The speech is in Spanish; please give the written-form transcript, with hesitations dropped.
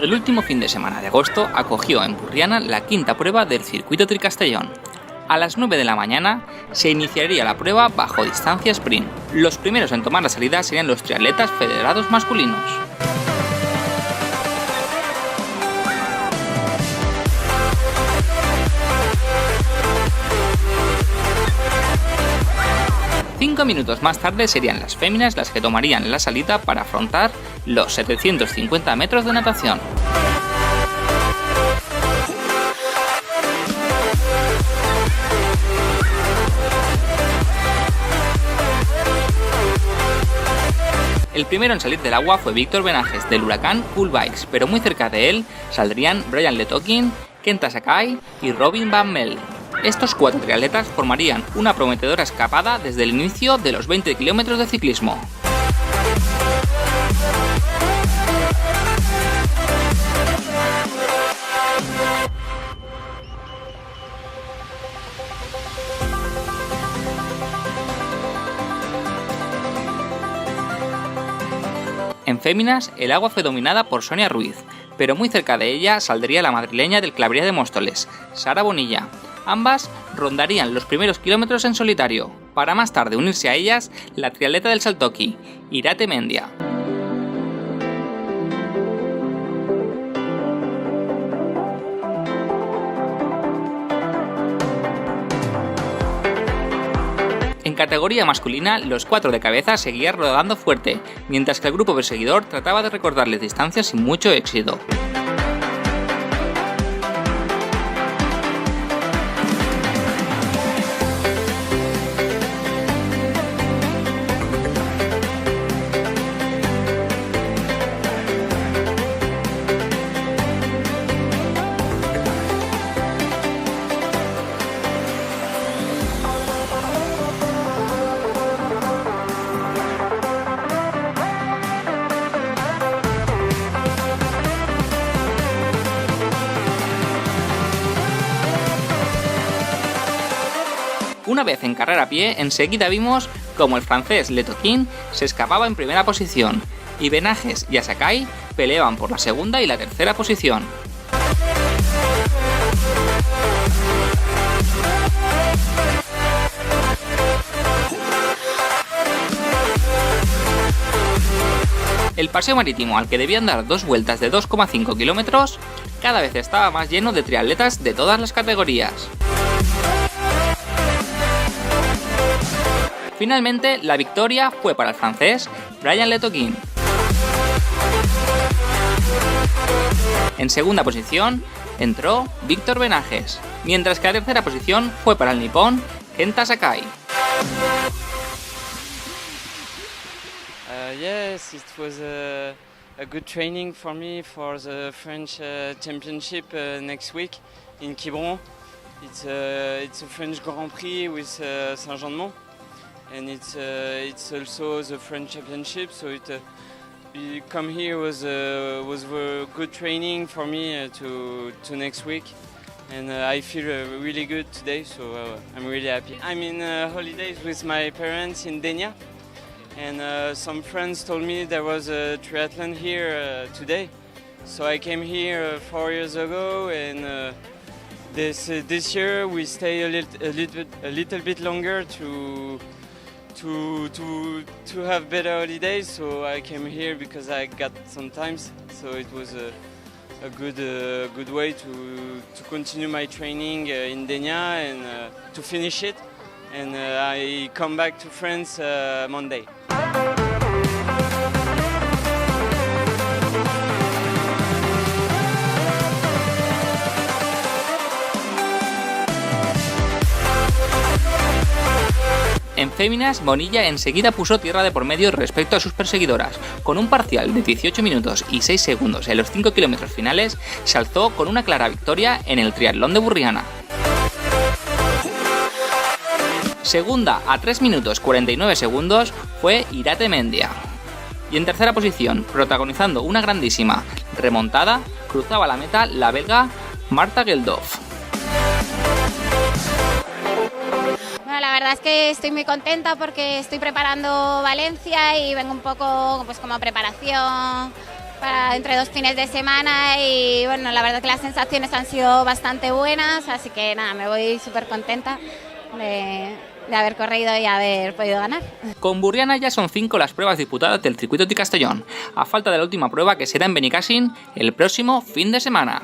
El último fin de semana de agosto acogió en Burriana la quinta prueba del circuito Tricastellón. A las 9 de la mañana se iniciaría la prueba bajo distancia sprint. Los primeros en tomar la salida serían los triatletas federados masculinos. Cinco minutos más tarde serían las féminas las que tomarían la salida para afrontar los 750 metros de natación. El primero en salir del agua fue Víctor Benajes del Huracán Cool Bikes, pero muy cerca de él saldrían Brian Letokin, Kenta Sakai y Robin Van Mel. Estos cuatro triatletas formarían una prometedora escapada desde el inicio de los 20 kilómetros de ciclismo. En féminas, el agua fue dominada por Sonia Ruiz, pero muy cerca de ella saldría la madrileña del Clavería de Móstoles, Sara Bonilla. Ambas rondarían los primeros kilómetros en solitario, para más tarde unirse a ellas la triatleta del Saltoki, Irate Mendia. En categoría masculina, los cuatro de cabeza seguían rodando fuerte, mientras que el grupo perseguidor trataba de recordarles distancias sin mucho éxito. Una vez en carrera a pie, enseguida vimos como el francés Letokin se escapaba en primera posición y Benajes y Sakai peleaban por la segunda y la tercera posición. El paseo marítimo, al que debían dar dos vueltas de 2,5 kilómetros, cada vez estaba más lleno de triatletas de todas las categorías. Finalmente, la victoria fue para el francés Brian Letokin. En segunda posición entró Víctor Benajes, mientras que la tercera posición fue para el nipón Kenta Sakai. Yes, it was a good training for me for the French Championship next week in Quiberon. It's a French Grand Prix with Saint-Jean-de-Mont. And it's also the French Championship, so come here was a good training for me to next week, and I feel really good today, so I'm really happy. I'm in holidays with my parents in Denia, and some friends told me there was a triathlon here today, so I came here 4 years ago, and this year we stay a little bit longer to have better holidays, so I came here because I got some time, so it was a good way to continue my training in Denia and to finish it, and I come back to France Monday. En féminas, Bonilla enseguida puso tierra de por medio respecto a sus perseguidoras. Con un parcial de 18 minutos y 6 segundos en los 5 kilómetros finales, se alzó con una clara victoria en el triatlón de Burriana. Segunda a 3 minutos 49 segundos fue Irate Mendia. Y en tercera posición, protagonizando una grandísima remontada, cruzaba la meta la belga Marta Geldof. Bueno, la verdad es que estoy muy contenta porque estoy preparando Valencia y vengo un poco pues como preparación para entre 2 fines de semana y bueno, la verdad que las sensaciones han sido bastante buenas, así que nada, me voy súper contenta de haber corrido y haber podido ganar. Con Burriana ya son 5 las pruebas disputadas del circuito de Castellón, a falta de la última prueba que será en Benicàssim el próximo fin de semana.